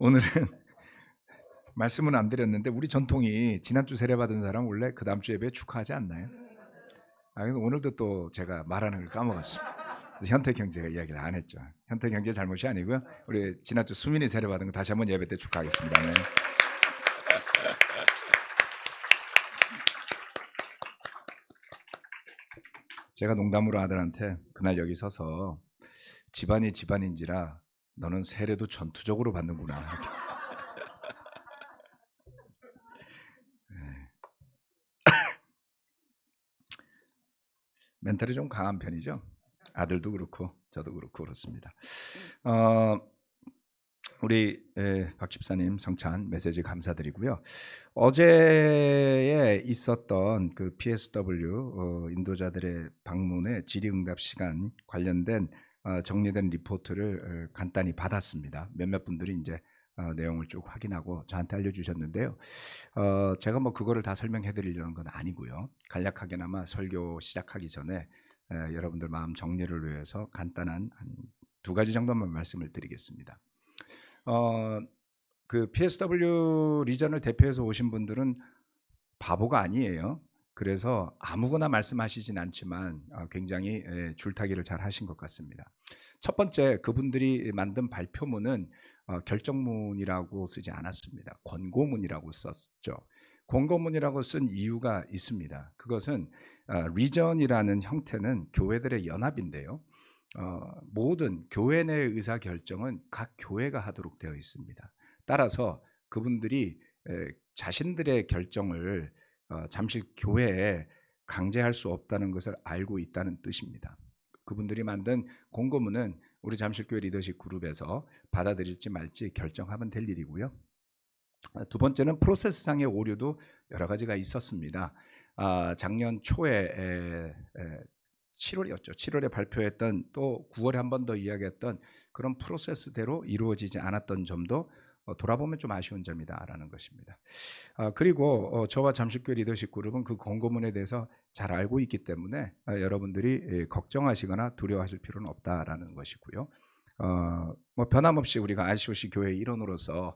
오늘은 말씀은 안 드렸는데 우리 전통이 지난주 세례받은 사람 원래 그 다음 주 예배에 축하하지 않나요? 그래서 오늘도 또 제가 말하는 걸 까먹었습니다. 현태경제가 이야기를 안 했죠. 현태경제 잘못이 아니고요. 우리 지난주 수민이 세례받은 거 다시 한번 예배 때 축하하겠습니다. 네. 제가 농담으로 아들한테 그날 여기 서서 집안이 집안인지라 너는 세례도 전투적으로 받는구나. 이렇게. 멘탈이 좀 강한 편이죠. 아들도 그렇고 저도 그렇고 그렇습니다. 우리 박 집사님 성찬 메시지 감사드리고요. 어제에 있었던 그 PSW 인도자들의 방문의 질의응답 시간 관련된 정리된 리포트를 간단히 받았습니다. 몇몇 분들이 이제 내용을 쭉 확인하고 저한테 알려주셨는데요. 제가 뭐 그거를 다 설명해드리려는 건 아니고요. 간략하게나마 설교 시작하기 전에 여러분들 마음 정리를 위해서 간단한 한 2가지 정도만 말씀을 드리겠습니다. 그 PSW 리전을 대표해서 오신 분들은 바보가 아니에요. 그래서 아무거나 말씀하시진 않지만 굉장히 줄타기를 잘 하신 것 같습니다. 첫 번째, 그분들이 만든 발표문은 결정문이라고 쓰지 않았습니다. 권고문이라고 썼죠. 권고문이라고 쓴 이유가 있습니다. 그것은 리전이라는 형태는 교회들의 연합인데요. 모든 교회 내 의사 결정은 각 교회가 하도록 되어 있습니다. 따라서 그분들이 자신들의 결정을 잠실 교회에 강제할 수 없다는 것을 알고 있다는 뜻입니다. 그분들이 만든 공고문은 우리 잠실교회 리더십 그룹에서 받아들일지 말지 결정하면 될 일이고요. 두 번째는 프로세스상의 오류도 여러 가지가 있었습니다. 작년 초에 7월이었죠. 7월에 발표했던 또 9월에 한 번 더 이야기했던 그런 프로세스대로 이루어지지 않았던 점도 돌아보면 좀 아쉬운 점이다라는 것입니다. 그리고 저와 잠실교회 리더십 그룹은 그 권고문에 대해서 잘 알고 있기 때문에 여러분들이 걱정하시거나 두려워하실 필요는 없다라는 것이고요. 뭐 변함없이 우리가 RCOC 교회 일원으로서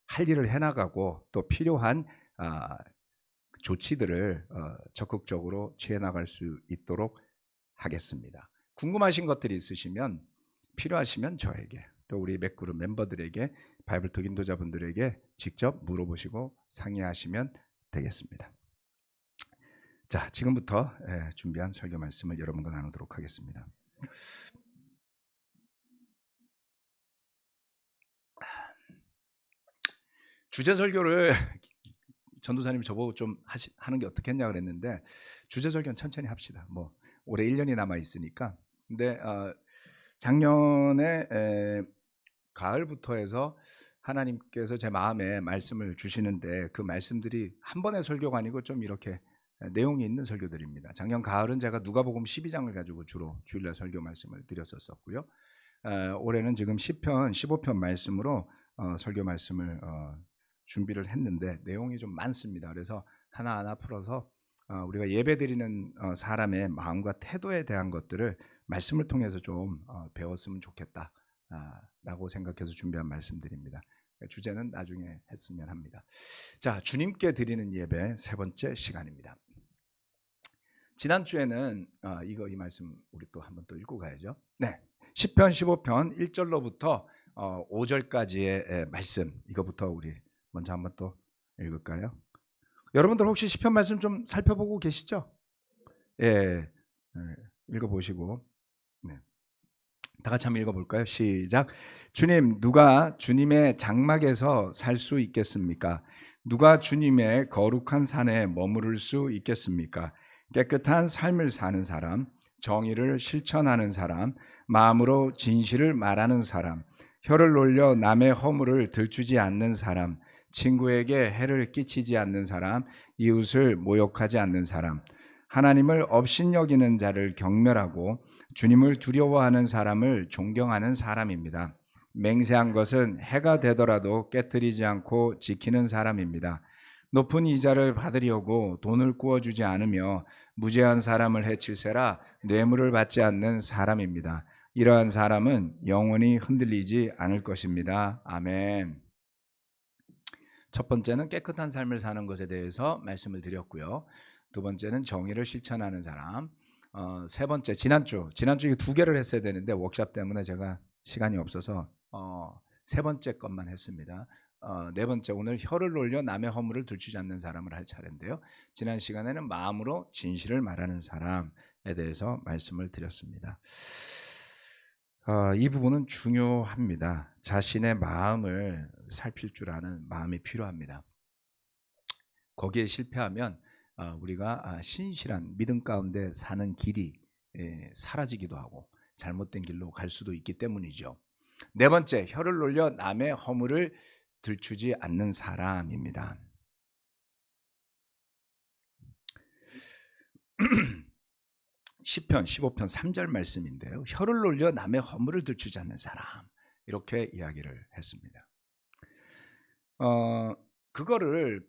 할 일을 해나가고 또 필요한 조치들을 적극적으로 취해 나갈 수 있도록 하겠습니다. 궁금하신 것들이 있으시면 필요하시면 저에게 또 우리 맥그룹 멤버들에게 바이블톡 인도자분들에게 직접 물어보시고 상의하시면 되겠습니다. 자, 지금부터 준비한 설교 말씀을 여러분과 나누도록 하겠습니다. 주제 설교를 전도사님이 저보고 좀 하는 게 어떻겠냐 그랬는데 주제 설교는 천천히 합시다. 뭐 올해 1년이 남아 있으니까. 근데 작년에 가을부터 해서 하나님께서 제 마음에 말씀을 주시는데 그 말씀들이 한 번의 설교가 아니고 좀 이렇게 내용이 있는 설교들입니다. 작년 가을은 제가 누가복음 12장을 가지고 주로 주일날 설교 말씀을 드렸었고요. 올해는 지금 10편, 15편 말씀으로 설교 말씀을 준비를 했는데 내용이 좀 많습니다. 그래서 하나하나 풀어서 우리가 예배드리는 사람의 마음과 태도에 대한 것들을 말씀을 통해서 좀 배웠으면 좋겠다라고 생각해서 준비한 말씀들입니다. 주제는 나중에 했으면 합니다. 자, 주님께 드리는 예배 세 번째 시간입니다. 지난주에는 이 말씀 우리 또 한번 또 읽고 가야죠. 네, 10편 15편 1절로부터 5절까지의 말씀 이거부터 우리 먼저 한번 또 읽을까요? 여러분들 혹시 시편 말씀 좀 살펴보고 계시죠? 예, 읽어보시고 네. 다 같이 한번 읽어볼까요? 시작. 주님, 누가 주님의 장막에서 살 수 있겠습니까? 누가 주님의 거룩한 산에 머무를 수 있겠습니까? 깨끗한 삶을 사는 사람, 정의를 실천하는 사람, 마음으로 진실을 말하는 사람, 혀를 놀려 남의 허물을 들추지 않는 사람, 친구에게 해를 끼치지 않는 사람, 이웃을 모욕하지 않는 사람, 하나님을 업신여기는 자를 경멸하고 주님을 두려워하는 사람을 존경하는 사람입니다. 맹세한 것은 해가 되더라도 깨트리지 않고 지키는 사람입니다. 높은 이자를 받으려고 돈을 구워주지 않으며 무죄한 사람을 해칠세라 뇌물을 받지 않는 사람입니다. 이러한 사람은 영원히 흔들리지 않을 것입니다. 아멘. 첫 번째는 깨끗한 삶을 사는 것에 대해서 말씀을 드렸고요. 두 번째는 정의를 실천하는 사람. 세 번째, 지난주에 두 개를 했어야 되는데 워크숍 때문에 제가 시간이 없어서 세 번째 것만 했습니다. 네 번째, 오늘 혀를 놀려 남의 허물을 들추지 않는 사람을 할 차례인데요. 지난 시간에는 마음으로 진실을 말하는 사람에 대해서 말씀을 드렸습니다. 이 부분은 중요합니다. 자신의 마음을 살필 줄 아는 마음이 필요합니다. 거기에 실패하면 우리가 신실한 믿음 가운데 사는 길이 사라지기도 하고 잘못된 길로 갈 수도 있기 때문이죠. 네 번째, 혀를 놀려 남의 허물을 들추지 않는 사람입니다. 시편 15편 3절 말씀인데요. 혀를 놀려 남의 허물을 들추지 않는 사람, 이렇게 이야기를 했습니다. 그거를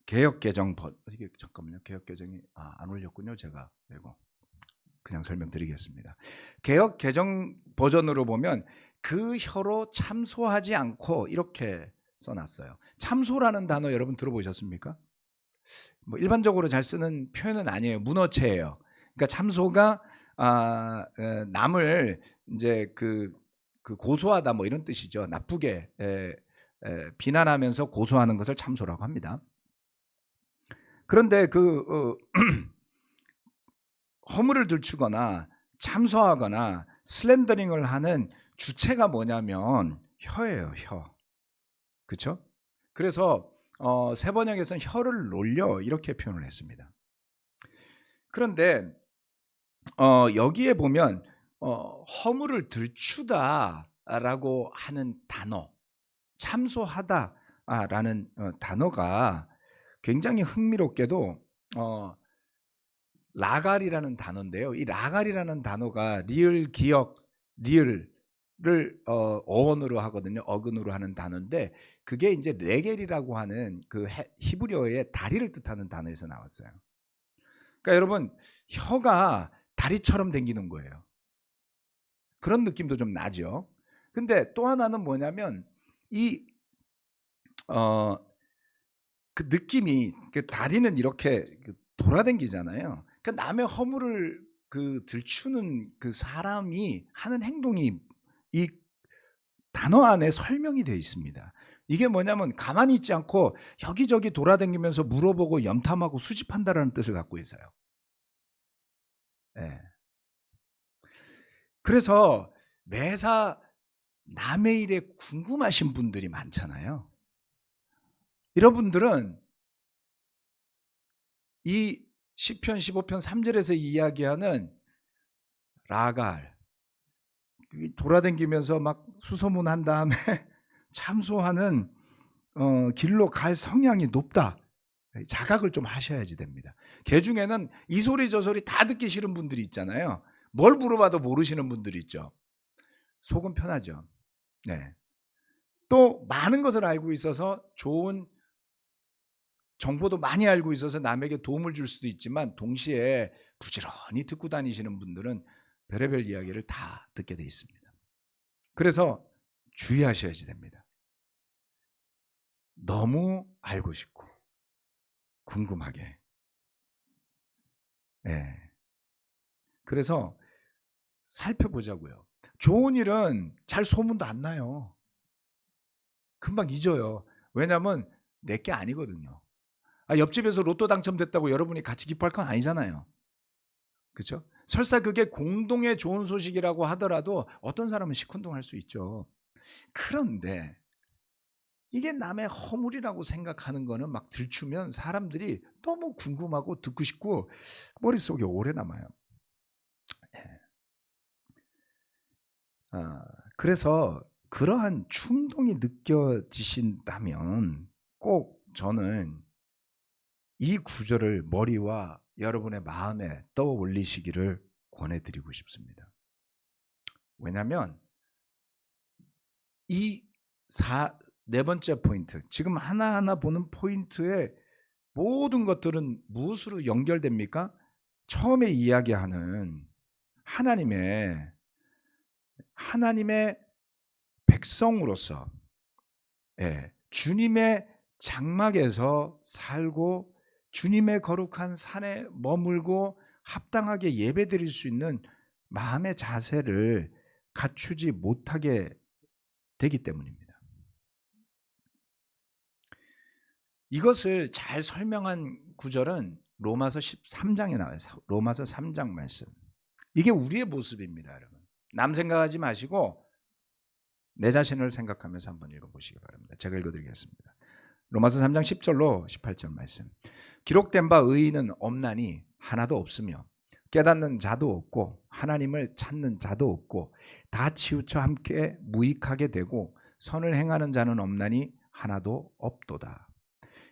개역 개정 이게 잠깐만요. 개역 개정이 안 올렸군요. 제가 이거 그냥 설명드리겠습니다. 개역 개정 버전으로 보면 그 혀로 참소하지 않고 이렇게 써놨어요. 참소라는 단어 여러분 들어보셨습니까? 뭐 일반적으로 잘 쓰는 표현은 아니에요. 문어체예요. 그러니까 참소가 남을 이제 그 고소하다 뭐 이런 뜻이죠. 나쁘게 비난하면서 고소하는 것을 참소라고 합니다. 그런데 허물을 들추거나 참소하거나 슬렌더링을 하는 주체가 뭐냐면 혀예요. 혀. 그렇죠? 그래서 세 번역에서는 혀를 놀려 이렇게 표현을 했습니다. 그런데 여기에 보면 허물을 들추다라고 하는 단어, 참소하다라는 단어가 굉장히 흥미롭게도 라갈이라는 단어인데요. 이 라갈이라는 단어가 리을, 기역, 리을을 어원으로 하거든요. 어근으로 하는 단어인데 그게 이제 레겔이라고 하는 그 히브리어의 다리를 뜻하는 단어에서 나왔어요. 그러니까 여러분 혀가 다리처럼 생기는 거예요. 그런 느낌도 좀 나죠. 근데 또 하나는 뭐냐면 그 느낌이 그 다리는 이렇게 돌아다니잖아요. 그 남의 허물을 들추는 그 사람이 하는 행동이 이 단어 안에 설명이 되어 있습니다. 이게 뭐냐면 가만히 있지 않고 여기저기 돌아다니면서 물어보고 염탐하고 수집한다라는 뜻을 갖고 있어요. 네. 그래서 매사 남의 일에 궁금하신 분들이 많잖아요. 여러분들은 이 시편 15편 3절에서 이야기하는 라갈, 돌아다니면서 막 수소문한 다음에 참소하는 길로 갈 성향이 높다. 자각을 좀 하셔야지 됩니다. 개 중에는 이 소리 저 소리 다 듣기 싫은 분들이 있잖아요. 뭘 물어봐도 모르시는 분들이 있죠. 속은 편하죠. 네. 또 많은 것을 알고 있어서 좋은 정보도 많이 알고 있어서 남에게 도움을 줄 수도 있지만 동시에 부지런히 듣고 다니시는 분들은 별의별 이야기를 다 듣게 돼 있습니다. 그래서 주의하셔야지 됩니다. 너무 알고 싶고 궁금하게. 네. 그래서 살펴보자고요. 좋은 일은 잘 소문도 안 나요. 금방 잊어요. 왜냐하면 내게 아니거든요. 옆집에서 로또 당첨됐다고 여러분이 같이 기뻐할 건 아니잖아요. 그렇죠? 설사 그게 공동의 좋은 소식이라고 하더라도 어떤 사람은 시큰둥할 수 있죠. 그런데 이게 남의 허물이라고 생각하는 거는 막 들추면 사람들이 너무 궁금하고 듣고 싶고 머릿속에 오래 남아요. 그래서 그러한 충동이 느껴지신다면 꼭 저는 이 구절을 머리와 여러분의 마음에 떠올리시기를 권해드리고 싶습니다. 왜냐하면 이 네 번째 포인트, 지금 하나하나 보는 포인트의 모든 것들은 무엇으로 연결됩니까? 처음에 이야기하는 하나님의 백성으로서 주님의 장막에서 살고 주님의 거룩한 산에 머물고 합당하게 예배드릴 수 있는 마음의 자세를 갖추지 못하게 되기 때문입니다. 이것을 잘 설명한 구절은 로마서 13장에 나와요. 로마서 3장 말씀. 이게 우리의 모습입니다, 여러분. 남 생각하지 마시고 내 자신을 생각하면서 한번 읽어보시기 바랍니다. 제가 읽어드리겠습니다. 로마서 3장 10절로 18절 말씀. 기록된 바 의인은 없나니 하나도 없으며 깨닫는 자도 없고 하나님을 찾는 자도 없고 다 치우쳐 함께 무익하게 되고 선을 행하는 자는 없나니 하나도 없도다.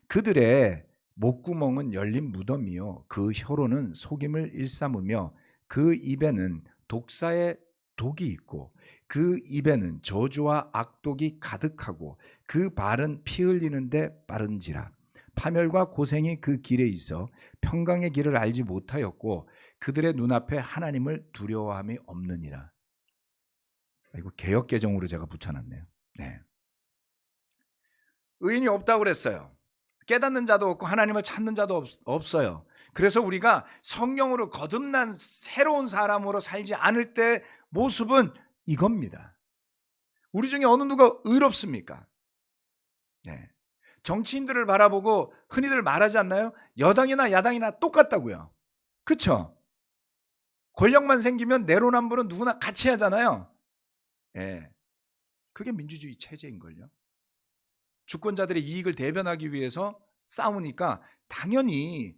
그들의 목구멍은 열린 무덤이요 그 혀로는 속임을 일삼으며 그 입에는 독사의 독이 있고 그 입에는 저주와 악독이 가득하고 그 발은 피 흘리는데 빠른지라. 파멸과 고생이 그 길에 있어 평강의 길을 알지 못하였고 그들의 눈앞에 하나님을 두려워함이 없느니라. 이거 개역개정으로 제가 붙여놨네요. 네. 의인이 없다고 그랬어요. 깨닫는 자도 없고 하나님을 찾는 자도 없어요. 그래서 우리가 성령으로 거듭난 새로운 사람으로 살지 않을 때 모습은 이겁니다. 우리 중에 어느 누가 의롭습니까? 네. 정치인들을 바라보고 흔히들 말하지 않나요? 여당이나 야당이나 똑같다고요. 그렇죠? 권력만 생기면 내로남불은 누구나 같이 하잖아요. 네. 그게 민주주의 체제인걸요. 주권자들의 이익을 대변하기 위해서 싸우니까 당연히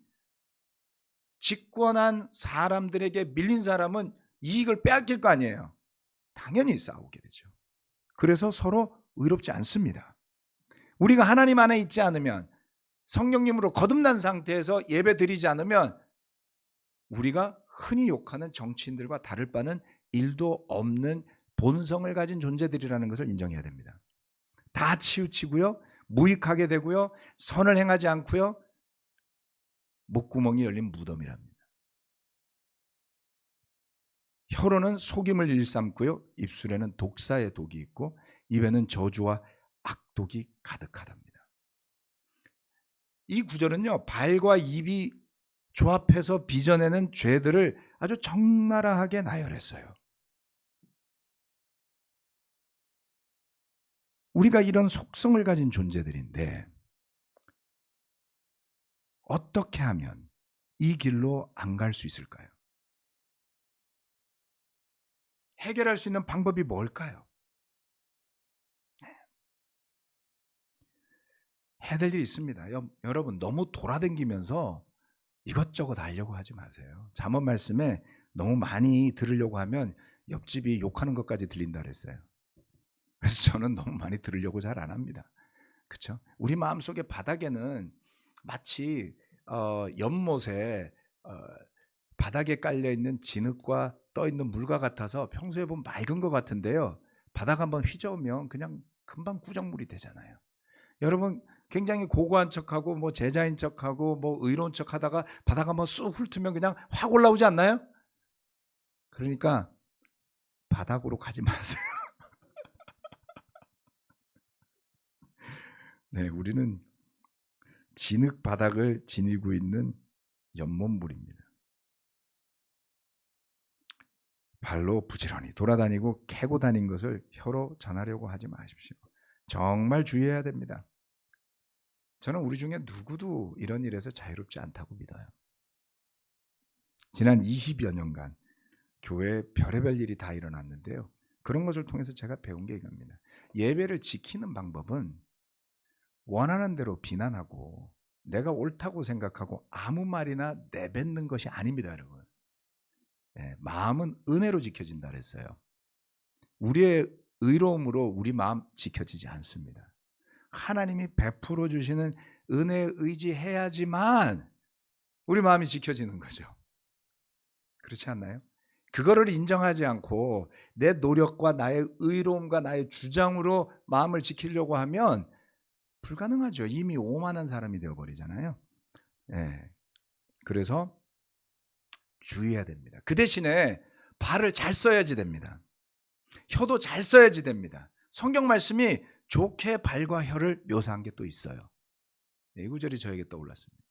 집권한 사람들에게 밀린 사람은 이익을 빼앗길 거 아니에요. 당연히 싸우게 되죠. 그래서 서로 의롭지 않습니다. 우리가 하나님 안에 있지 않으면, 성령님으로 거듭난 상태에서 예배 드리지 않으면 우리가 흔히 욕하는 정치인들과 다를 바는 일도 없는 본성을 가진 존재들이라는 것을 인정해야 됩니다. 다 치우치고요, 무익하게 되고요, 선을 행하지 않고요, 목구멍이 열린 무덤이랍니다. 혀로는 속임을 일삼고요, 입술에는 독사의 독이 있고 입에는 저주와 악독이 가득하답니다. 이 구절은요, 발과 입이 조합해서 빚어내는 죄들을 아주 적나라하게 나열했어요. 우리가 이런 속성을 가진 존재들인데 어떻게 하면 이 길로 안 갈 수 있을까요? 해결할 수 있는 방법이 뭘까요? 해야 될 일이 있습니다. 여러분, 너무 돌아다니면서 이것저것 하려고 하지 마세요. 잠언 말씀에 너무 많이 들으려고 하면 옆집이 욕하는 것까지 들린다 그랬어요. 그래서 저는 너무 많이 들으려고 잘 안 합니다. 그렇죠? 우리 마음속의 바닥에는 마치 연못에 바닥에 깔려있는 진흙과 떠있는 물과 같아서 평소에 보면 맑은 것 같은데요, 바닥 한번 휘저으면 그냥 금방 꾸정물이 되잖아요. 여러분, 굉장히 고고한 척하고 뭐 제자인 척하고 뭐 의로운 척하다가 바닥 한번 쑥 훑으면 그냥 확 올라오지 않나요? 그러니까 바닥으로 가지 마세요. 네, 우리는 진흙 바닥을 지니고 있는 연못물입니다. 발로 부지런히 돌아다니고 캐고 다닌 것을 혀로 전하려고 하지 마십시오. 정말 주의해야 됩니다. 저는 우리 중에 누구도 이런 일에서 자유롭지 않다고 믿어요. 지난 20여 년간 교회에 별의별 일이 다 일어났는데요, 그런 것을 통해서 제가 배운 게 이겁니다. 예배를 지키는 방법은 원하는 대로 비난하고 내가 옳다고 생각하고 아무 말이나 내뱉는 것이 아닙니다, 여러분. 마음은 은혜로 지켜진다 그랬어요. 우리의 의로움으로 우리 마음 지켜지지 않습니다. 하나님이 베풀어 주시는 은혜에 의지해야지만 우리 마음이 지켜지는 거죠. 그렇지 않나요? 그거를 인정하지 않고 내 노력과 나의 의로움과 나의 주장으로 마음을 지키려고 하면 불가능하죠. 이미 오만한 사람이 되어버리잖아요. 그래서 주의해야 됩니다. 그 대신에 발을 잘 써야지 됩니다. 혀도 잘 써야지 됩니다. 성경 말씀이 좋게 발과 혀를 묘사한 게 또 있어요. 이 구절이 저에게 떠올랐습니다.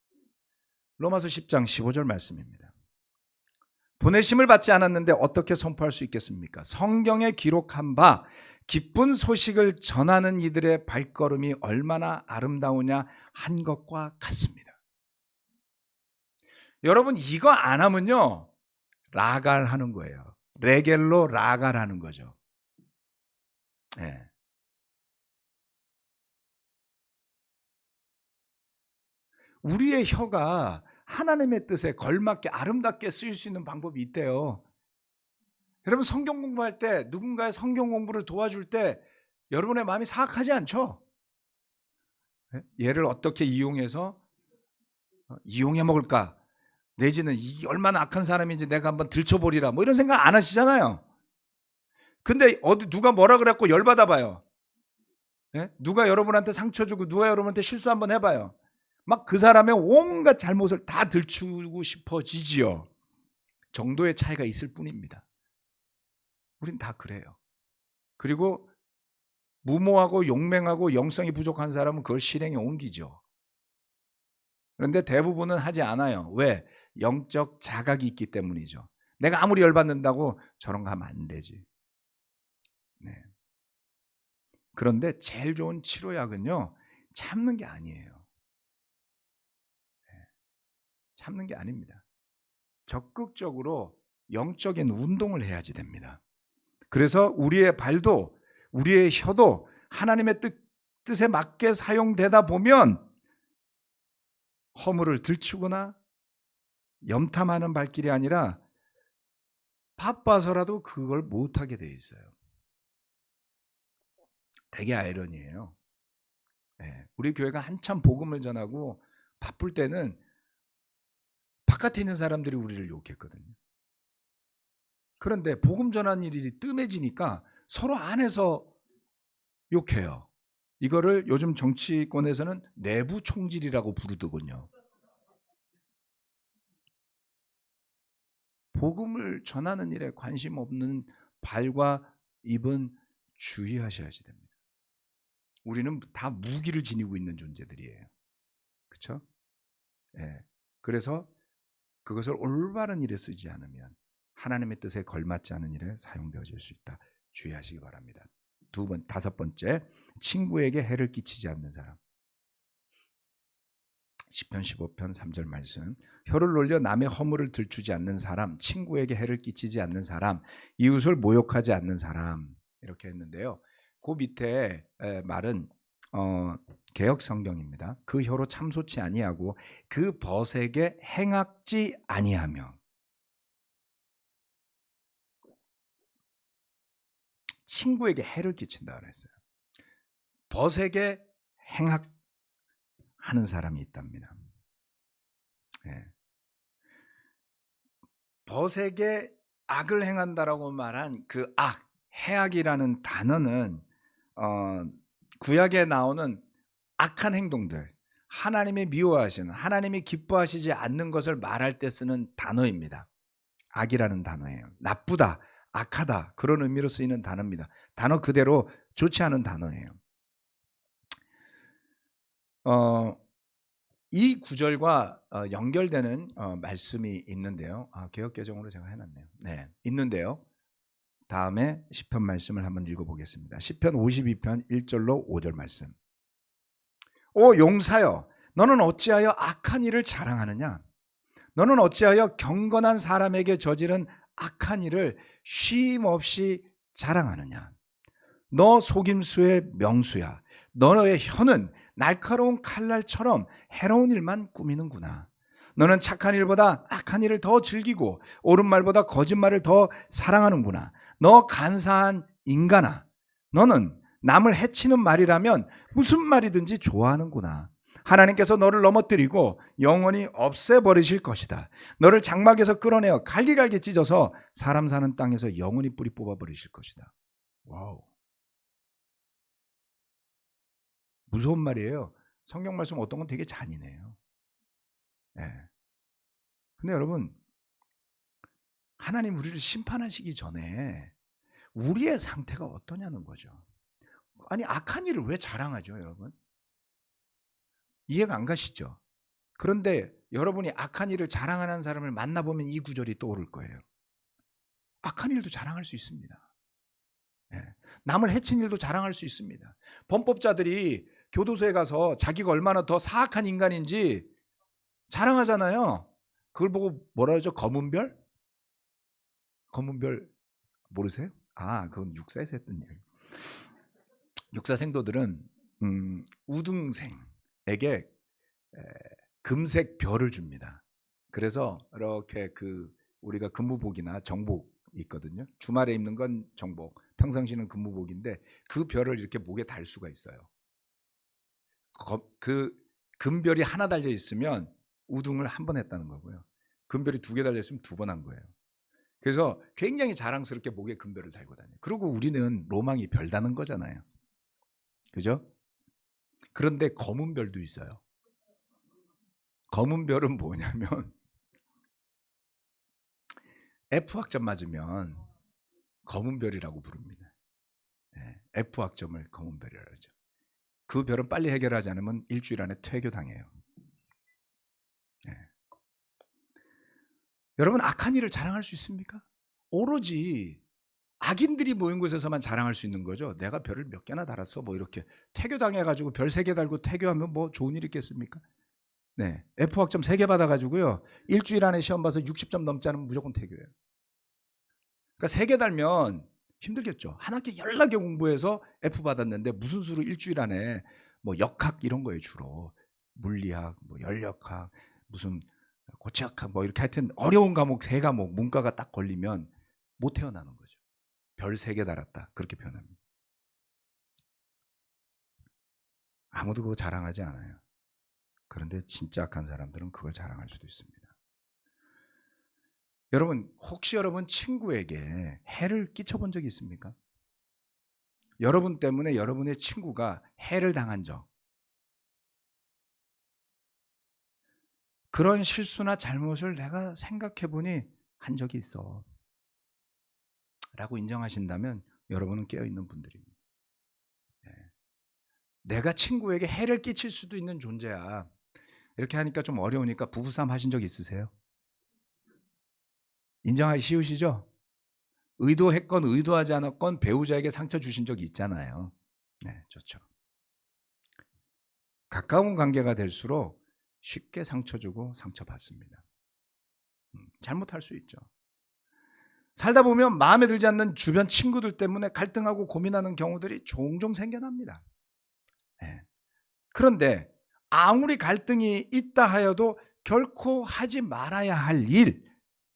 로마서 10장 15절 말씀입니다. 보내심을 받지 않았는데 어떻게 선포할 수 있겠습니까? 성경에 기록한 바 기쁜 소식을 전하는 이들의 발걸음이 얼마나 아름다우냐 한 것과 같습니다. 여러분, 이거 안 하면요 라갈하는 거예요. 레겔로 라갈하는 거죠. 네. 우리의 혀가 하나님의 뜻에 걸맞게 아름답게 쓰일 수 있는 방법이 있대요. 여러분, 성경 공부할 때 누군가의 성경 공부를 도와줄 때 여러분의 마음이 사악하지 않죠? 얘를 어떻게 이용해서 이용해 먹을까? 내지는 이 얼마나 악한 사람인지 내가 한번 들춰보리라 뭐 이런 생각 안 하시잖아요. 근데 어디 누가 뭐라 그랬고 열받아 봐요. 누가 여러분한테 상처 주고 누가 여러분한테 실수 한번 해봐요. 막 그 사람의 온갖 잘못을 다 들추고 싶어지지요. 정도의 차이가 있을 뿐입니다. 우린 다 그래요. 그리고 무모하고 용맹하고 영성이 부족한 사람은 그걸 실행에 옮기죠. 그런데 대부분은 하지 않아요. 왜? 영적 자각이 있기 때문이죠. 내가 아무리 열받는다고 저런 거 하면 안 되지. 네. 그런데 제일 좋은 치료약은요, 참는 게 아니에요. 참는 게 아닙니다. 적극적으로 영적인 운동을 해야지 됩니다. 그래서 우리의 발도 우리의 혀도 하나님의 뜻에 맞게 사용되다 보면 허물을 들추거나 염탐하는 발길이 아니라 바빠서라도 그걸 못하게 돼 있어요. 되게 아이러니해요. 우리 교회가 한참 복음을 전하고 바쁠 때는 바깥에 있는 사람들이 우리를 욕했거든요. 그런데 복음 전하는 일이 뜸해지니까 서로 안에서 욕해요. 이거를 요즘 정치권에서는 내부 총질이라고 부르더군요. 복음을 전하는 일에 관심 없는 발과 입은 주의하셔야지 됩니다. 우리는 다 무기를 지니고 있는 존재들이에요. 그렇죠? 그래서 그것을 올바른 일에 쓰지 않으면 하나님의 뜻에 걸맞지 않은 일에 사용되어질 수 있다. 주의하시기 바랍니다. 다섯 번째, 친구에게 해를 끼치지 않는 사람. 시편 15편 3절 말씀. 혀를 놀려 남의 허물을 들추지 않는 사람, 친구에게 해를 끼치지 않는 사람, 이웃을 모욕하지 않는 사람, 이렇게 했는데요. 그 밑에 말은 개역 성경입니다. 그 혀로 참소치 아니하고 그 벗에게 행악지 아니하며. 친구에게 해를 끼친다 그랬어요. 벗에게 행악하는 사람이 있답니다. 벗에게 악을 행한다라고 말한 그 악, 해악이라는 단어는 구약에 나오는 악한 행동들, 하나님이 미워하시는, 하나님이 기뻐하시지 않는 것을 말할 때 쓰는 단어입니다. 악이라는 단어예요. 나쁘다, 악하다, 그런 의미로 쓰이는 단어입니다. 단어 그대로 좋지 않은 단어예요. 이 구절과 연결되는 말씀이 있는데요. 개역개정으로 제가 해놨네요. 네, 있는데요. 다음에 시편 말씀을 한번 읽어보겠습니다. 시편 52편 1절로 5절 말씀. 오 용사여, 너는 어찌하여 악한 일을 자랑하느냐? 너는 어찌하여 경건한 사람에게 저지른 악한 일을 쉼없이 자랑하느냐? 너 속임수의 명수야. 너의 혀는 날카로운 칼날처럼 해로운 일만 꾸미는구나. 너는 착한 일보다 악한 일을 더 즐기고 옳은 말보다 거짓말을 더 사랑하는구나. 너 간사한 인간아, 너는 남을 해치는 말이라면 무슨 말이든지 좋아하는구나. 하나님께서 너를 넘어뜨리고 영원히 없애버리실 것이다. 너를 장막에서 끌어내어 갈기갈기 찢어서 사람 사는 땅에서 영원히 뿌리 뽑아버리실 것이다. 와우, 무서운 말이에요. 성경 말씀 어떤 건 되게 잔인해요. 근데 여러분, 하나님 우리를 심판하시기 전에 우리의 상태가 어떠냐는 거죠. 아니 악한 일을 왜 자랑하죠, 여러분? 이해가 안 가시죠? 그런데 여러분이 악한 일을 자랑하는 사람을 만나보면 이 구절이 떠오를 거예요. 악한 일도 자랑할 수 있습니다. 남을 해친 일도 자랑할 수 있습니다. 범법자들이 교도소에 가서 자기가 얼마나 더 사악한 인간인지 자랑하잖아요. 그걸 보고 뭐라 그러죠? 검은 별? 검은 별 모르세요? 그건 육사에서 했던 일. 육사 생도들은 우등생에게 금색 별을 줍니다. 그래서 이렇게 우리가 근무복이나 정복 있거든요. 주말에 입는 건 정복, 평상시는 근무복인데 그 별을 이렇게 목에 달 수가 있어요. 그 금별이 하나 달려 있으면 우등을 한 번 했다는 거고요. 금별이 2개 달려 있으면 2번 한 거예요. 그래서 굉장히 자랑스럽게 목에 금별을 달고 다녀요. 그리고 우리는 로망이 별 다는 거잖아요. 그죠? 그런데 검은 별도 있어요. 검은 별은 뭐냐면 F학점 맞으면 검은 별이라고 부릅니다. F학점을 검은 별이라고 하죠. 그 별은 빨리 해결하지 않으면 일주일 안에 퇴교당해요. 여러분 악한 일을 자랑할 수 있습니까? 오로지 악인들이 모인 곳에서만 자랑할 수 있는 거죠. 내가 별을 몇 개나 달았어. 뭐 이렇게 퇴교당해가지고 별 3개 달고 퇴교하면 뭐 좋은 일 있겠습니까? 네, F학점 3개 받아가지고요. 일주일 안에 시험 봐서 60점 넘지 않으면 무조건 퇴교예요. 그러니까 3개 달면 힘들겠죠. 한 학기 14개 공부해서 F 받았는데 무슨 수로 일주일 안에 뭐 역학 이런 거예요 주로. 물리학, 뭐 연력학, 무슨 고체학학 뭐 이렇게 하여튼 어려운 과목 3과목 문과가 딱 걸리면 못 태어나는 거죠. 별 3개 달았다 그렇게 표현합니다. 아무도 그거 자랑하지 않아요. 그런데 진짜 악한 사람들은 그걸 자랑할 수도 있습니다. 여러분 혹시 여러분 친구에게 해를 끼쳐본 적이 있습니까? 여러분 때문에 여러분의 친구가 해를 당한 적, 그런 실수나 잘못을 내가 생각해보니 한 적이 있어 라고 인정하신다면 여러분은 깨어있는 분들입니다. 내가 친구에게 해를 끼칠 수도 있는 존재야. 이렇게 하니까 좀 어려우니까 부부싸움 하신 적 있으세요? 인정하기 쉬우시죠? 의도했건 의도하지 않았건 배우자에게 상처 주신 적이 있잖아요. 네, 좋죠. 가까운 관계가 될수록 쉽게 상처 주고 상처받습니다. 잘못할 수 있죠. 살다 보면 마음에 들지 않는 주변 친구들 때문에 갈등하고 고민하는 경우들이 종종 생겨납니다. 네. 그런데 아무리 갈등이 있다 하여도 결코 하지 말아야 할 일,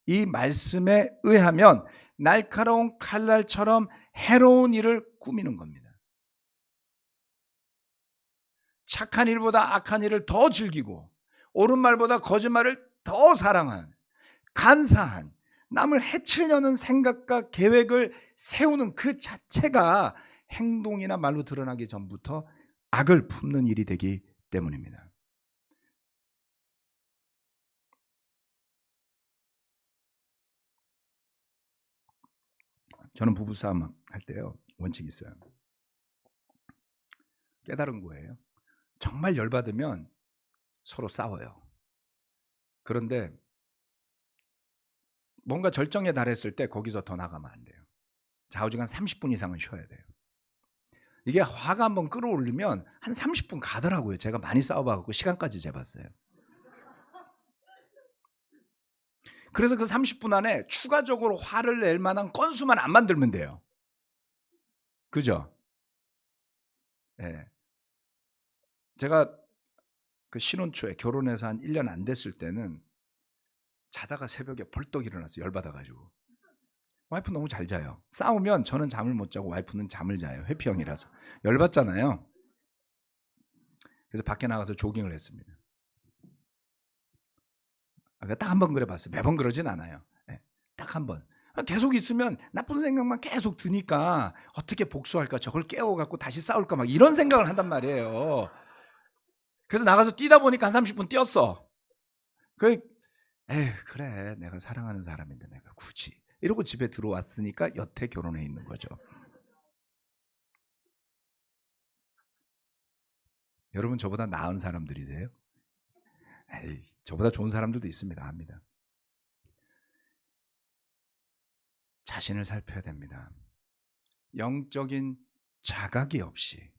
이 말씀에 의하면 날카로운 칼날처럼 해로운 일을 꾸미는 겁니다. 착한 일보다 악한 일을 더 즐기고 옳은 말보다 거짓말을 더 사랑한, 간사한, 남을 해치려는 생각과 계획을 세우는 그 자체가 행동이나 말로 드러나기 전부터 악을 품는 일이 되기 때문입니다. 저는 부부싸움 할 때요 원칙이 있어요. 깨달은 거예요. 정말 열받으면 서로 싸워요. 그런데 뭔가 절정에 달했을 때 거기서 더 나가면 안 돼요. 좌우지간 30분 이상은 쉬어야 돼요. 이게 화가 한번 끌어올리면 한 30분 가더라고요. 제가 많이 싸워봐갖고 시간까지 재봤어요. 그래서 그 30분 안에 추가적으로 화를 낼 만한 건수만 안 만들면 돼요. 그죠? 네. 제가 그 신혼 초에 결혼해서 한 1년 안 됐을 때는 자다가 새벽에 벌떡 일어났어요. 열받아가지고. 와이프 너무 잘 자요. 싸우면 저는 잠을 못 자고 와이프는 잠을 자요. 회피형이라서. 열받잖아요. 그래서 밖에 나가서 조깅을 했습니다. 딱 한 번 그래봤어요. 매번 그러진 않아요. 딱 한 번. 계속 있으면 나쁜 생각만 계속 드니까 어떻게 복수할까, 저걸 깨워갖고 다시 싸울까 막 이런 생각을 한단 말이에요. 그래서 나가서 뛰다 보니까 한 30분 뛰었어. 에이, 그래, 내가 사랑하는 사람인데 내가 굳이 이러고 집에 들어왔으니까 여태 결혼해 있는 거죠. 여러분 저보다 나은 사람들이세요? 에이, 저보다 좋은 사람들도 있습니다. 압니다. 자신을 살펴야 됩니다. 영적인 자각이 없이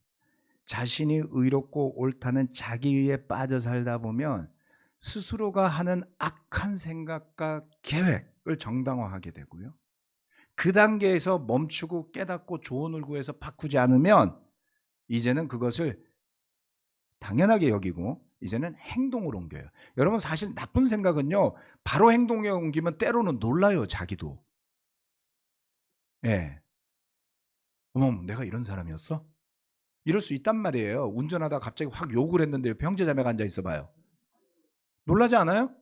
자신이 의롭고 옳다는 자기위에 빠져 살다 보면 스스로가 하는 악한 생각과 계획을 정당화하게 되고요. 그 단계에서 멈추고 깨닫고 조언을 구해서 바꾸지 않으면 이제는 그것을 당연하게 여기고 이제는 행동으로 옮겨요. 여러분 사실 나쁜 생각은요, 바로 행동에 옮기면 때로는 놀라요, 자기도. 예. 어머, 내가 이런 사람이었어? 이럴 수 있단 말이에요. 운전하다가 갑자기 확 욕을 했는데 옆에 형제자매가 앉아 있어 봐요. 놀라지 않아요?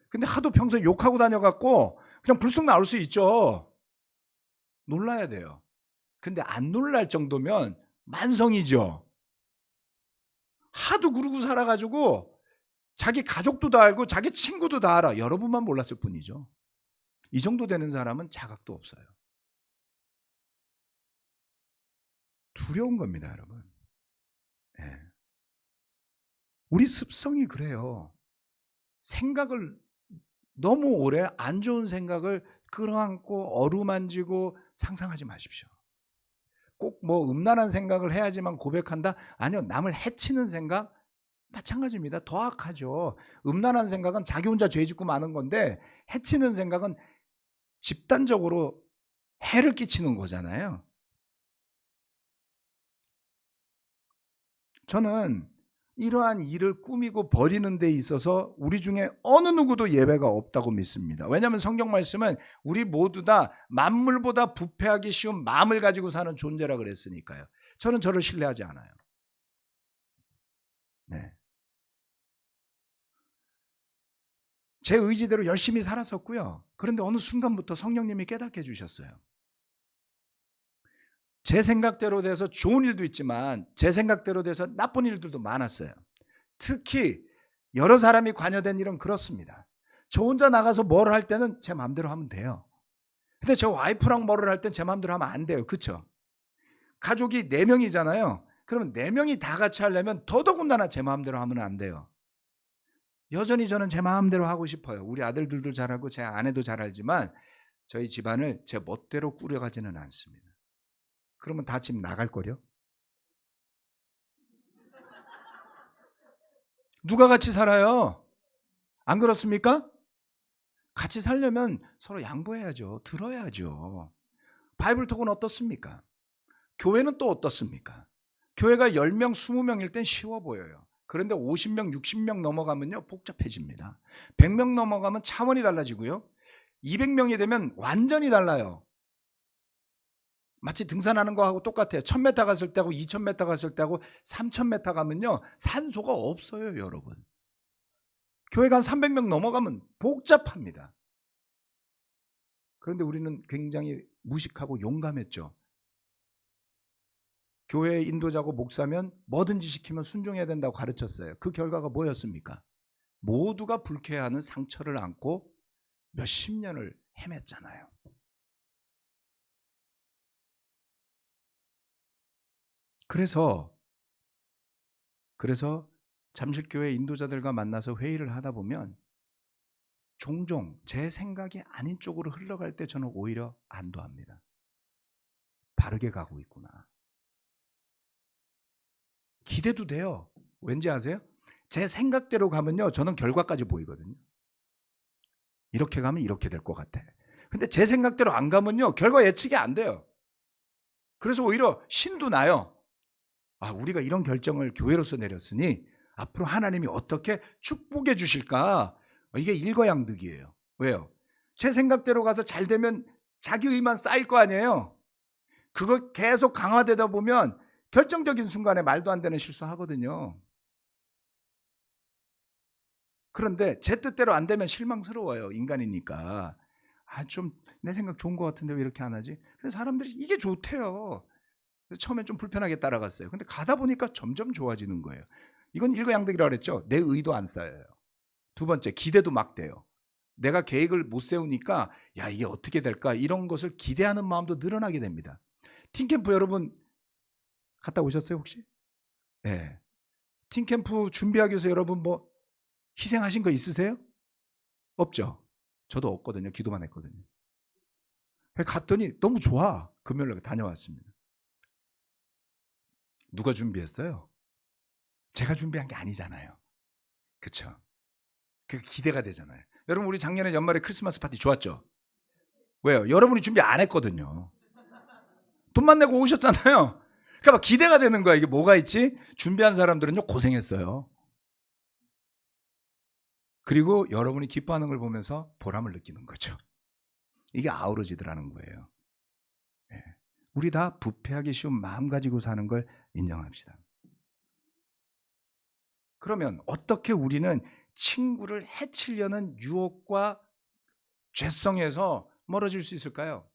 근데 하도 평소에 욕하고 다녀갖고 그냥 불쑥 나올 수 있죠. 놀라야 돼요. 근데 안 놀랄 정도면 만성이죠. 하도 그러고 살아가지고 자기 가족도 다 알고 자기 친구도 다 알아. 여러분만 몰랐을 뿐이죠. 이 정도 되는 사람은 자각도 없어요. 두려운 겁니다, 여러분. 네. 우리 습성이 그래요. 생각을 너무 오래 안 좋은 생각을 끌어안고 어루만지고 상상하지 마십시오. 꼭 뭐 음란한 생각을 해야지만 고백한다? 아니요. 남을 해치는 생각? 마찬가지입니다. 더 악하죠. 음란한 생각은 자기 혼자 죄 짓고 마는 건데 해치는 생각은 집단적으로 해를 끼치는 거잖아요. 저는 이러한 일을 꾸미고 버리는 데 있어서 우리 중에 어느 누구도 예외가 없다고 믿습니다. 왜냐하면 성경 말씀은 우리 모두 다 만물보다 부패하기 쉬운 마음을 가지고 사는 존재라 그랬으니까요. 저는 저를 신뢰하지 않아요. 네. 제 의지대로 열심히 살았었고요. 그런데 어느 순간부터 성령님이 깨닫게 해주셨어요. 제 생각대로 돼서 좋은 일도 있지만 제 생각대로 돼서 나쁜 일들도 많았어요. 특히 여러 사람이 관여된 일은 그렇습니다. 저 혼자 나가서 뭘 할 때는 제 마음대로 하면 돼요. 근데 저 와이프랑 뭐를 할 땐 제 마음대로 하면 안 돼요. 그렇죠? 가족이 4명이잖아요. 그러면 4명이 다 같이 하려면 더더군다나 제 마음대로 하면 안 돼요. 여전히 저는 제 마음대로 하고 싶어요. 우리 아들들도 잘하고 제 아내도 잘 알지만 저희 집안을 제 멋대로 꾸려가지는 않습니다. 그러면 다 집 나갈 거요? 누가 같이 살아요? 안 그렇습니까? 같이 살려면 서로 양보해야죠. 들어야죠. 바이블 톡은 어떻습니까? 교회는 또 어떻습니까? 교회가 10명, 20명일 땐 쉬워 보여요. 그런데 50명, 60명 넘어가면요 복잡해집니다. 100명 넘어가면 차원이 달라지고요. 200명이 되면 완전히 달라요. 마치 등산하는 거하고 똑같아요. 1000m 갔을 때하고 2000m 갔을 때하고 3000m 가면요 산소가 없어요, 여러분. 교회가 한 300명 넘어가면 복잡합니다. 그런데 우리는 굉장히 무식하고 용감했죠. 교회 인도자고 목사면 뭐든지 시키면 순종해야 된다고 가르쳤어요. 그 결과가 뭐였습니까? 모두가 불쾌해하는 상처를 안고 몇십 년을 헤맸잖아요. 그래서 잠실교회 인도자들과 만나서 회의를 하다 보면 종종 제 생각이 아닌 쪽으로 흘러갈 때 저는 오히려 안도합니다. 바르게 가고 있구나. 기대도 돼요. 왠지 아세요? 제 생각대로 가면요 저는 결과까지 보이거든요. 이렇게 가면 이렇게 될 것 같아. 근데 제 생각대로 안 가면요 결과 예측이 안 돼요. 그래서 오히려 신도 나요. 아, 우리가 이런 결정을 교회로서 내렸으니 앞으로 하나님이 어떻게 축복해 주실까? 이게 일거양득이에요. 왜요? 제 생각대로 가서 잘 되면 자기 의만 쌓일 거 아니에요. 그거 계속 강화되다 보면 결정적인 순간에 말도 안 되는 실수하거든요. 그런데 제 뜻대로 안 되면 실망스러워요. 인간이니까. 아, 좀 내 생각 좋은 것 같은데 왜 이렇게 안 하지? 그래서 사람들이 이게 좋대요. 그래서 처음엔 좀 불편하게 따라갔어요. 근데 가다 보니까 점점 좋아지는 거예요. 이건 일거양득이라고 그랬죠. 내 의도 안 쌓여요. 두 번째, 기대도 막 돼요. 내가 계획을 못 세우니까 야 이게 어떻게 될까 이런 것을 기대하는 마음도 늘어나게 됩니다. 팀캠프 여러분 갔다 오셨어요 혹시? 네. 팀캠프 준비하기 위해서 여러분 뭐 희생하신 거 있으세요? 없죠. 저도 없거든요. 기도만 했거든요. 갔더니 너무 좋아. 금요일날 다녀왔습니다. 누가 준비했어요? 제가 준비한 게 아니잖아요. 그렇죠? 그 기대가 되잖아요. 여러분 우리 작년에 연말에 크리스마스 파티 좋았죠? 왜요? 여러분이 준비 안 했거든요. 돈만 내고 오셨잖아요. 그러니까 막 기대가 되는 거야. 이게 뭐가 있지? 준비한 사람들은요 고생했어요. 그리고 여러분이 기뻐하는 걸 보면서 보람을 느끼는 거죠. 이게 아우러지더라는 거예요. 우리 다 부패하기 쉬운 마음 가지고 사는 걸 인정합시다. 그러면 어떻게 우리는 친구를 해치려는 유혹과 죄성에서 멀어질 수 있을까요?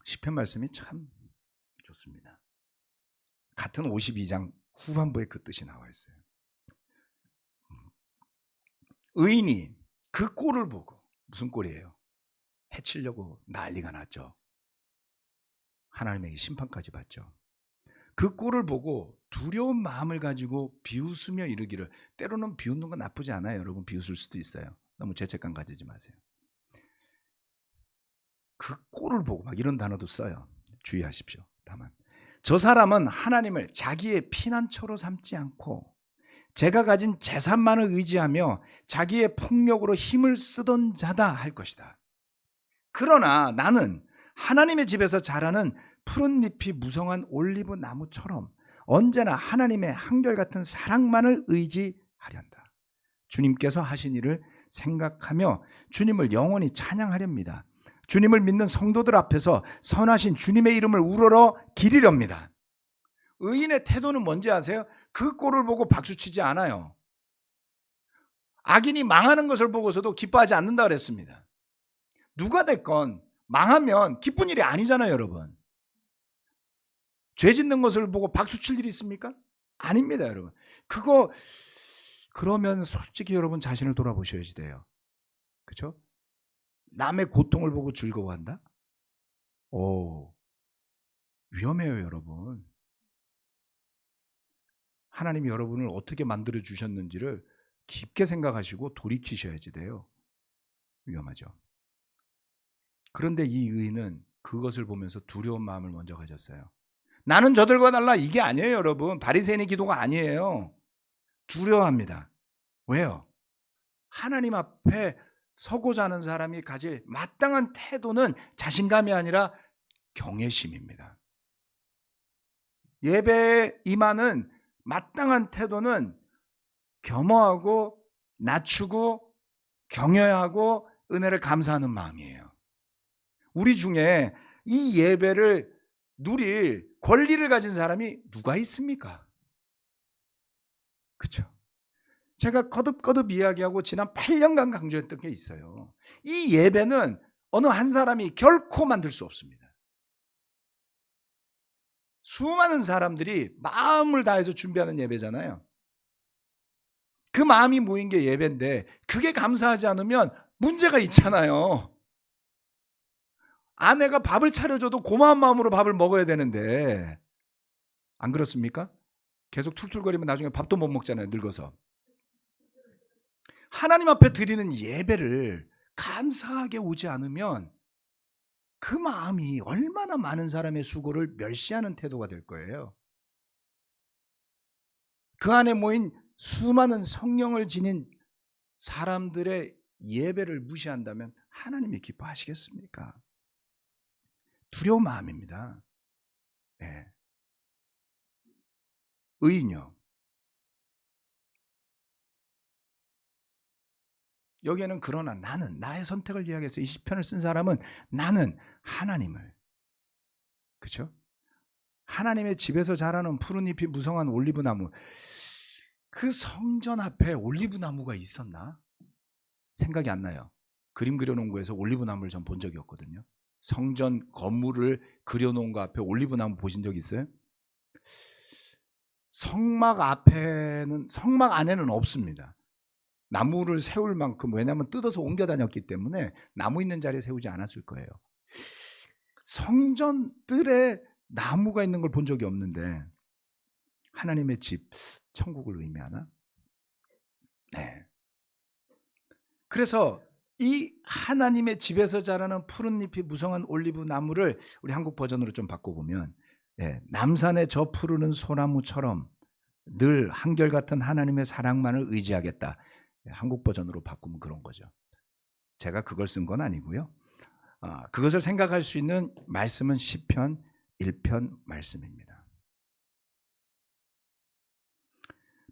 시편 말씀이 참 좋습니다. 같은 52장 후반부에 그 뜻이 나와 있어요. 의인이 그 꼴을 보고, 무슨 꼴이에요? 해치려고 난리가 났죠. 하나님에게 심판까지 받죠. 그 꼴을 보고 두려운 마음을 가지고 비웃으며 이르기를, 때로는 비웃는 건 나쁘지 않아요. 여러분 비웃을 수도 있어요. 너무 죄책감 가지지 마세요. 그 꼴을 보고 막 이런 단어도 써요. 주의하십시오. 다만 저 사람은 하나님을 자기의 피난처로 삼지 않고 제가 가진 재산만을 의지하며 자기의 폭력으로 힘을 쓰던 자다 할 것이다. 그러나 나는 하나님의 집에서 자라는 푸른 잎이 무성한 올리브 나무처럼 언제나 하나님의 한결같은 사랑만을 의지하련다. 주님께서 하신 일을 생각하며 주님을 영원히 찬양하렵니다. 주님을 믿는 성도들 앞에서 선하신 주님의 이름을 우러러 기리렵니다. 의인의 태도는 뭔지 아세요? 그 꼴을 보고 박수치지 않아요. 악인이 망하는 것을 보고서도 기뻐하지 않는다 그랬습니다. 누가 됐건 망하면 기쁜 일이 아니잖아요, 여러분. 죄 짓는 것을 보고 박수칠 일이 있습니까? 아닙니다, 여러분. 그러면 솔직히 여러분 자신을 돌아보셔야지 돼요. 그렇죠? 남의 고통을 보고 즐거워한다? 위험해요, 여러분. 하나님이 여러분을 어떻게 만들어 주셨는지를 깊게 생각하시고 돌이키셔야지 돼요. 위험하죠. 그런데 이 의인은 그것을 보면서 두려운 마음을 먼저 가졌어요. 나는 저들과 달라 이게 아니에요, 여러분. 바리새인의 기도가 아니에요. 두려워합니다. 왜요? 하나님 앞에 서고자 하는 사람이 가질 마땅한 태도는 자신감이 아니라 경외심입니다. 예배에 임하는 마땅한 태도는 겸허하고 낮추고 경외하고 은혜를 감사하는 마음이에요. 우리 중에 이 예배를 누릴 권리를 가진 사람이 누가 있습니까? 그렇죠? 제가 거듭거듭 이야기하고 지난 8년간 강조했던 게 있어요. 이 예배는 어느 한 사람이 결코 만들 수 없습니다. 수많은 사람들이 마음을 다해서 준비하는 예배잖아요. 그 마음이 모인 게 예배인데 그게 감사하지 않으면 문제가 있잖아요. 아내가 밥을 차려줘도 고마운 마음으로 밥을 먹어야 되는데 안 그렇습니까? 계속 툴툴거리면 나중에 밥도 못 먹잖아요. 늙어서. 하나님 앞에 드리는 예배를 감사하게 오지 않으면 그 마음이 얼마나 많은 사람의 수고를 멸시하는 태도가 될 거예요. 그 안에 모인 수많은 성령을 지닌 사람들의 예배를 무시한다면 하나님이 기뻐하시겠습니까? 두려운 마음입니다. 네. 의인요. 여기에는 그러나 나는 나의 선택을 이야기해서 이 시편을 쓴 사람은 나는 하나님을, 그렇죠? 하나님의 집에서 자라는 푸른 잎이 무성한 올리브나무, 그 성전 앞에 올리브나무가 있었나? 생각이 안 나요. 그림 그려놓은 거에서 올리브나무를 전 본 적이 없거든요. 성전 건물을 그려놓은 거 앞에 올리브나무 보신 적 있어요? 성막 안에는 없습니다. 나무를 세울 만큼, 왜냐하면 뜯어서 옮겨 다녔기 때문에 나무 있는 자리에 세우지 않았을 거예요. 성전 뜰에 나무가 있는 걸 본 적이 없는데 하나님의 집, 천국을 의미하나? 네. 그래서 이 하나님의 집에서 자라는 푸른 잎이 무성한 올리브 나무를 우리 한국 버전으로 좀 바꿔보면, 남산의 저 푸르는 소나무처럼 늘 한결같은 하나님의 사랑만을 의지하겠다. 한국 버전으로 바꾸면 그런 거죠. 제가 그걸 쓴 건 아니고요. 그것을 생각할 수 있는 말씀은 시편 1편 말씀입니다.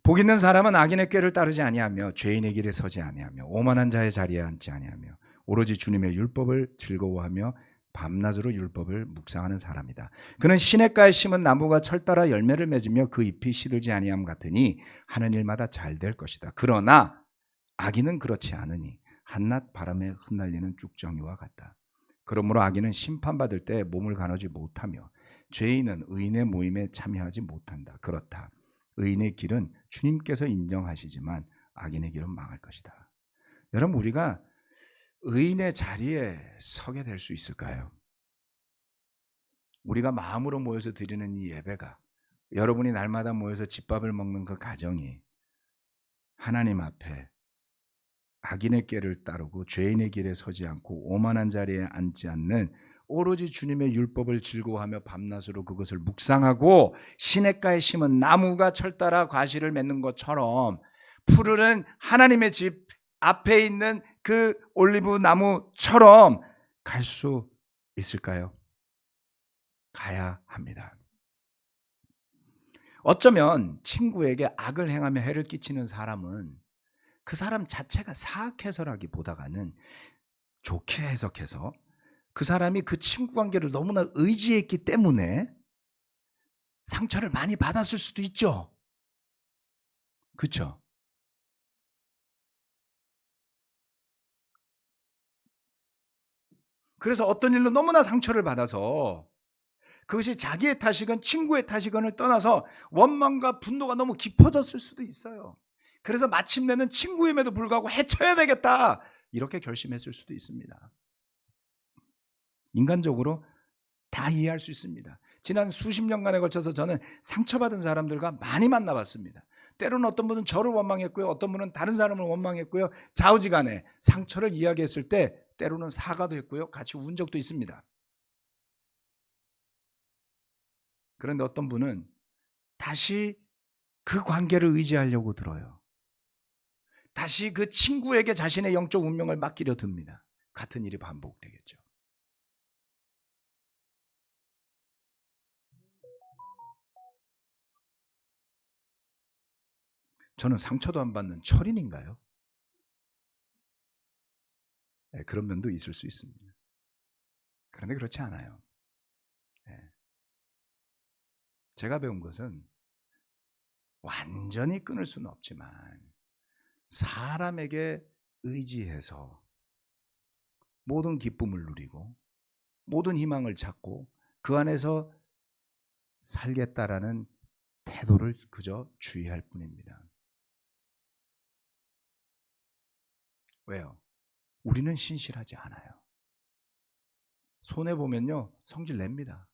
복 있는 사람은 악인의 꾀를 따르지 아니하며 죄인의 길에 서지 아니하며 오만한 자의 자리에 앉지 아니하며 오로지 주님의 율법을 즐거워하며 밤낮으로 율법을 묵상하는 사람이다. 그는 시냇가에 심은 나무가 철따라 열매를 맺으며 그 잎이 시들지 아니함 같으니 하는 일마다 잘 될 것이다. 그러나 악인은 그렇지 않으니 한낮 바람에 흩날리는 쭉정이와 같다. 그러므로 악인은 심판받을 때 몸을 가누지 못하며 죄인은 의인의 모임에 참여하지 못한다. 그렇다. 의인의 길은 주님께서 인정하시지만 악인의 길은 망할 것이다. 여러분, 우리가 의인의 자리에 서게 될 수 있을까요? 우리가 마음으로 모여서 드리는 이 예배가, 여러분이 날마다 모여서 집밥을 먹는 그 가정이 하나님 앞에 악인의 꾀를 따르고 죄인의 길에 서지 않고 오만한 자리에 앉지 않는 오로지 주님의 율법을 즐거워하며 밤낮으로 그것을 묵상하고 시냇가에 심은 나무가 철따라 과실을 맺는 것처럼 푸르른 하나님의 집 앞에 있는 그 올리브 나무처럼 갈 수 있을까요? 가야 합니다. 어쩌면 친구에게 악을 행하며 해를 끼치는 사람은 그 사람 자체가 사악해서라기보다는 좋게 해석해서 그 사람이 그 친구 관계를 너무나 의지했기 때문에 상처를 많이 받았을 수도 있죠. 그렇죠? 그래서 어떤 일로 너무나 상처를 받아서 그것이 자기의 탓이건 친구의 탓이건을 떠나서 원망과 분노가 너무 깊어졌을 수도 있어요. 그래서 마침내는 친구임에도 불구하고 해쳐야 되겠다, 이렇게 결심했을 수도 있습니다. 인간적으로 다 이해할 수 있습니다. 지난 수십 년간에 걸쳐서 저는 상처받은 사람들과 많이 만나봤습니다. 때로는 어떤 분은 저를 원망했고요, 어떤 분은 다른 사람을 원망했고요. 좌우지간에 상처를 이야기했을 때 때로는 사과도 했고요, 같이 운 적도 있습니다. 그런데 어떤 분은 다시 그 관계를 의지하려고 들어요. 다시 그 친구에게 자신의 영적 운명을 맡기려 듭니다. 같은 일이 반복되겠죠. 저는 상처도 안 받는 철인인가요? 네, 그런 면도 있을 수 있습니다. 그런데 그렇지 않아요. 네. 제가 배운 것은 완전히 끊을 수는 없지만 사람에게 의지해서 모든 기쁨을 누리고 모든 희망을 찾고 그 안에서 살겠다라는 태도를 그저 주의할 뿐입니다. 왜요? 우리는 신실하지 않아요. 손해보면요, 성질 냅니다.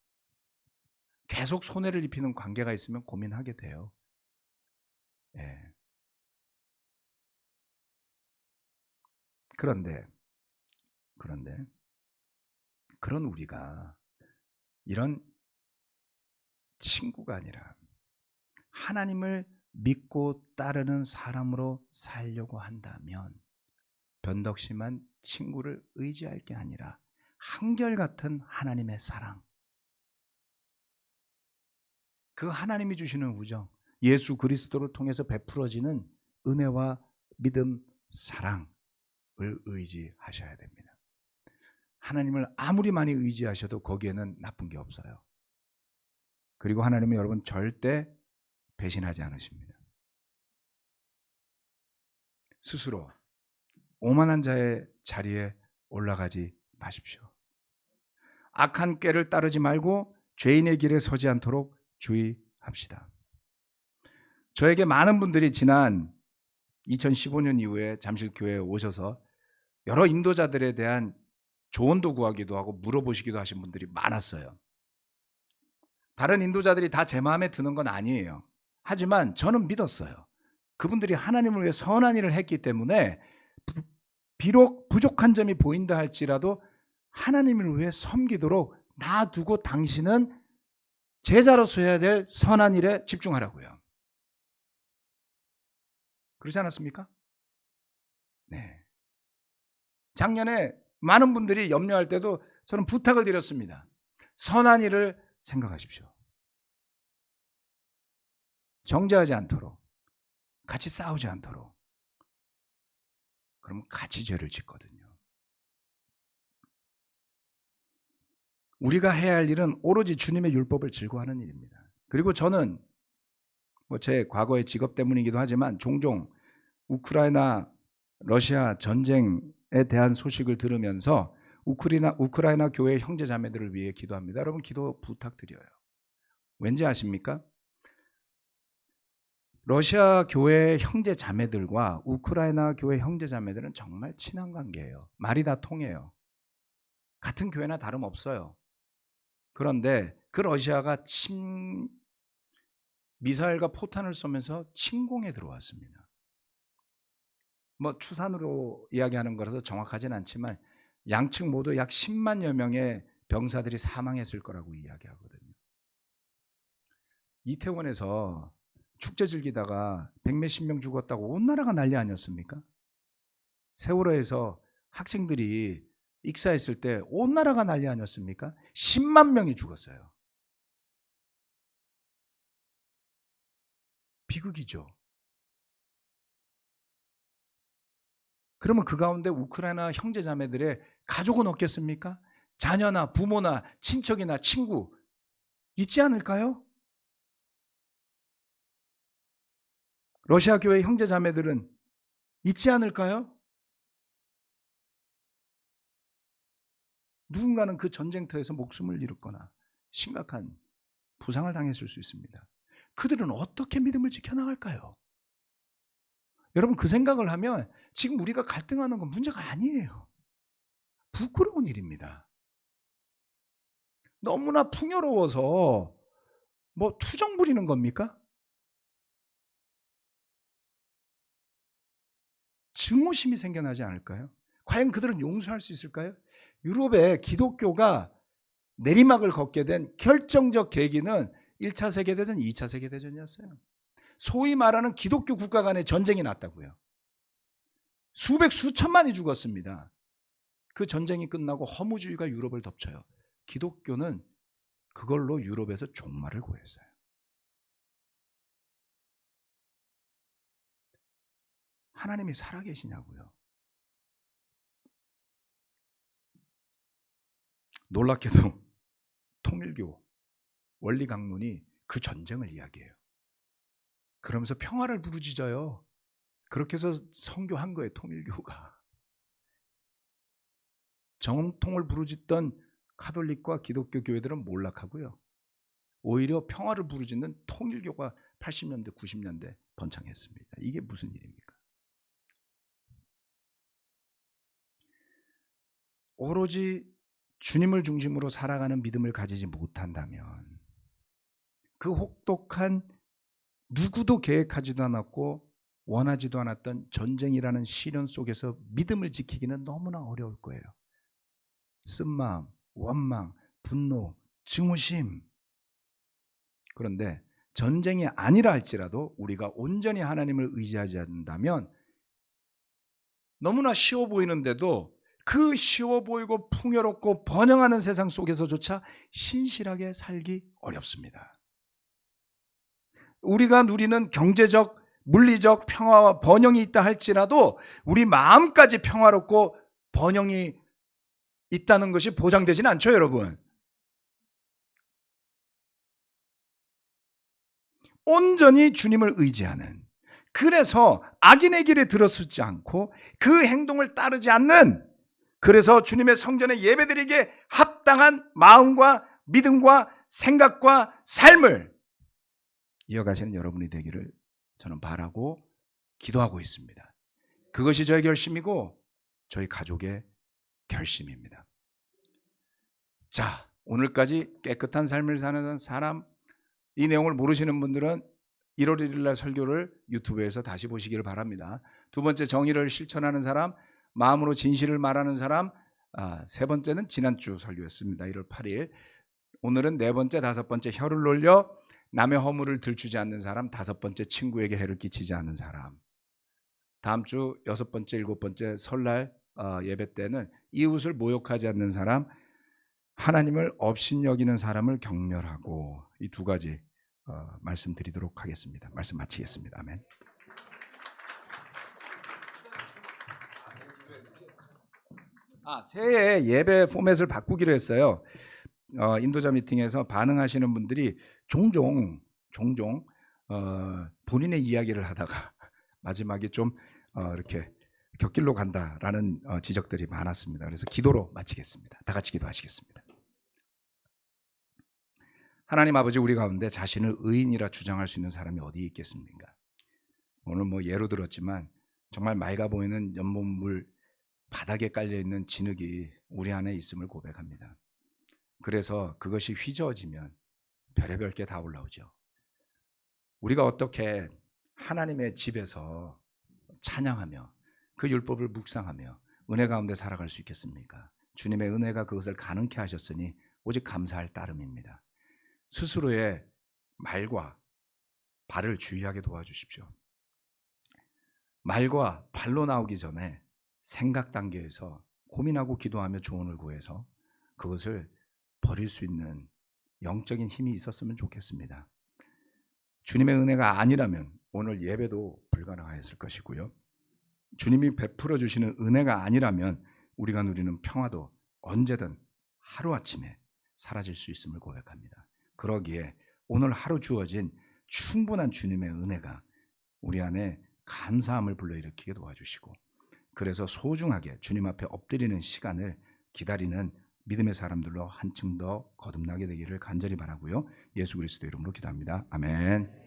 계속 손해를 입히는 관계가 있으면 고민하게 돼요. 예. 그런데 그런 우리가 이런 친구가 아니라 하나님을 믿고 따르는 사람으로 살려고 한다면 변덕심한 친구를 의지할 게 아니라 한결같은 하나님의 사랑, 그 하나님이 주시는 우정, 예수 그리스도를 통해서 베풀어지는 은혜와 믿음, 사랑을 의지하셔야 됩니다. 하나님을 아무리 많이 의지하셔도 거기에는 나쁜 게 없어요. 그리고 하나님은 여러분 절대 배신하지 않으십니다. 스스로 오만한 자의 자리에 올라가지 마십시오. 악한 꾀를 따르지 말고 죄인의 길에 서지 않도록 주의합시다. 저에게 많은 분들이 지난 2015년 이후에 잠실교회에 오셔서 여러 인도자들에 대한 조언도 구하기도 하고 물어보시기도 하신 분들이 많았어요. 다른 인도자들이 다 제 마음에 드는 건 아니에요. 하지만 저는 믿었어요. 그분들이 하나님을 위해 선한 일을 했기 때문에 비록 부족한 점이 보인다 할지라도 하나님을 위해 섬기도록 놔두고 당신은 제자로서 해야 될 선한 일에 집중하라고요. 그렇지 않았습니까? 네. 작년에 많은 분들이 염려할 때도 저는 부탁을 드렸습니다. 선한 일을 생각하십시오. 정죄하지 않도록, 같이 싸우지 않도록. 그럼 같이 죄를 짓거든요. 우리가 해야 할 일은 오로지 주님의 율법을 즐거워하는 일입니다. 그리고 저는 제 과거의 직업 때문이기도 하지만 종종 우크라이나 러시아 전쟁에 대한 소식을 들으면서 우크라이나 교회 형제 자매들을 위해 기도합니다. 여러분 기도 부탁드려요. 왠지 아십니까? 러시아 교회 형제 자매들과 우크라이나 교회 형제 자매들은 정말 친한 관계예요. 말이 다 통해요. 같은 교회나 다름없어요. 그런데 그 러시아가 미사일과 포탄을 쏘면서 침공에 들어왔습니다. 추산으로 이야기하는 거라서 정확하진 않지만 양측 모두 약 10만여 명의 병사들이 사망했을 거라고 이야기하거든요. 이태원에서 축제 즐기다가 100몇십 명 죽었다고 온 나라가 난리 아니었습니까? 세월호에서 학생들이 익사했을 때 온 나라가 난리 아니었습니까? 10만 명이 죽었어요. 비극이죠. 그러면 그 가운데 우크라이나 형제자매들의 가족은 없겠습니까? 자녀나 부모나 친척이나 친구 있지 않을까요? 러시아 교회 형제자매들은 있지 않을까요? 누군가는 그 전쟁터에서 목숨을 잃었거나 심각한 부상을 당했을 수 있습니다. 그들은 어떻게 믿음을 지켜나갈까요? 여러분 그 생각을 하면 지금 우리가 갈등하는 건 문제가 아니에요. 부끄러운 일입니다. 너무나 풍요로워서 투정 부리는 겁니까? 증오심이 생겨나지 않을까요? 과연 그들은 용서할 수 있을까요? 유럽의 기독교가 내리막을 걷게 된 결정적 계기는 1차 세계대전, 2차 세계대전이었어요. 소위 말하는 기독교 국가 간의 전쟁이 났다고요. 수천만이 죽었습니다. 그 전쟁이 끝나고 허무주의가 유럽을 덮쳐요. 기독교는 그걸로 유럽에서 종말을 구했어요. 하나님이 살아계시냐고요. 놀랍게도 통일교 원리강론이 그 전쟁을 이야기해요. 그러면서 평화를 부르짖어요. 그렇게 해서 선교한 거예요, 통일교가. 정통을 부르짖던 카톨릭과 기독교 교회들은 몰락하고요. 오히려 평화를 부르짖는 통일교가 80년대, 90년대 번창했습니다. 이게 무슨 일입니까? 오로지 주님을 중심으로 살아가는 믿음을 가지지 못한다면 그 혹독한 누구도 계획하지도 않았고 원하지도 않았던 전쟁이라는 시련 속에서 믿음을 지키기는 너무나 어려울 거예요. 쓴마음, 원망, 분노, 증오심. 그런데 전쟁이 아니라 할지라도 우리가 온전히 하나님을 의지하지 않는다면 너무나 쉬워 보이는데도 그 쉬워 보이고 풍요롭고 번영하는 세상 속에서조차 신실하게 살기 어렵습니다. 우리가 누리는 경제적, 물리적 평화와 번영이 있다 할지라도 우리 마음까지 평화롭고 번영이 있다는 것이 보장되지는 않죠, 여러분. 온전히 주님을 의지하는, 그래서 악인의 길에 들어서지 않고 그 행동을 따르지 않는, 그래서 주님의 성전에 예배드리기에 합당한 마음과 믿음과 생각과 삶을 이어가시는 여러분이 되기를 저는 바라고 기도하고 있습니다. 그것이 저의 결심이고 저희 가족의 결심입니다. 자, 오늘까지 깨끗한 삶을 사는 사람, 이 내용을 모르시는 분들은 1월 1일 날 설교를 유튜브에서 다시 보시기를 바랍니다. 두 번째, 정의를 실천하는 사람, 마음으로 진실을 말하는 사람. 세 번째는 지난주 설교였습니다. 1월 8일. 오늘은 네 번째, 다섯 번째, 혀를 놀려 남의 허물을 들추지 않는 사람. 다섯 번째, 친구에게 해를 끼치지 않는 사람. 다음 주 여섯 번째, 일곱 번째 설날 예배 때는 이웃을 모욕하지 않는 사람, 하나님을 업신여기는 사람을 경멸하고, 이 두 가지 말씀드리도록 하겠습니다. 말씀 마치겠습니다. 아멘. 새해 예배 포맷을 바꾸기로 했어요. 인도자 미팅에서 반응하시는 분들이 종종 본인의 이야기를 하다가 마지막에 좀 이렇게 곁길로 간다라는 지적들이 많았습니다. 그래서 기도로 마치겠습니다. 다 같이 기도하시겠습니다. 하나님 아버지, 우리 가운데 자신을 의인이라 주장할 수 있는 사람이 어디 있겠습니까? 오늘 예로 들었지만 정말 맑아 보이는 연못물 바닥에 깔려있는 진흙이 우리 안에 있음을 고백합니다. 그래서 그것이 휘저어지면 별의별 게 다 올라오죠. 우리가 어떻게 하나님의 집에서 찬양하며 그 율법을 묵상하며 은혜 가운데 살아갈 수 있겠습니까? 주님의 은혜가 그것을 가능케 하셨으니 오직 감사할 따름입니다. 스스로의 말과 발을 주의하게 도와주십시오. 말과 발로 나오기 전에 생각 단계에서 고민하고 기도하며 조언을 구해서 그것을 버릴 수 있는 영적인 힘이 있었으면 좋겠습니다. 주님의 은혜가 아니라면 오늘 예배도 불가능하였을 것이고요. 주님이 베풀어 주시는 은혜가 아니라면 우리가 누리는 평화도 언제든 하루아침에 사라질 수 있음을 고백합니다. 그러기에 오늘 하루 주어진 충분한 주님의 은혜가 우리 안에 감사함을 불러일으키게 도와주시고, 그래서 소중하게 주님 앞에 엎드리는 시간을 기다리는 믿음의 사람들로 한층 더 거듭나게 되기를 간절히 바라고요. 예수 그리스도 이름으로 기도합니다. 아멘.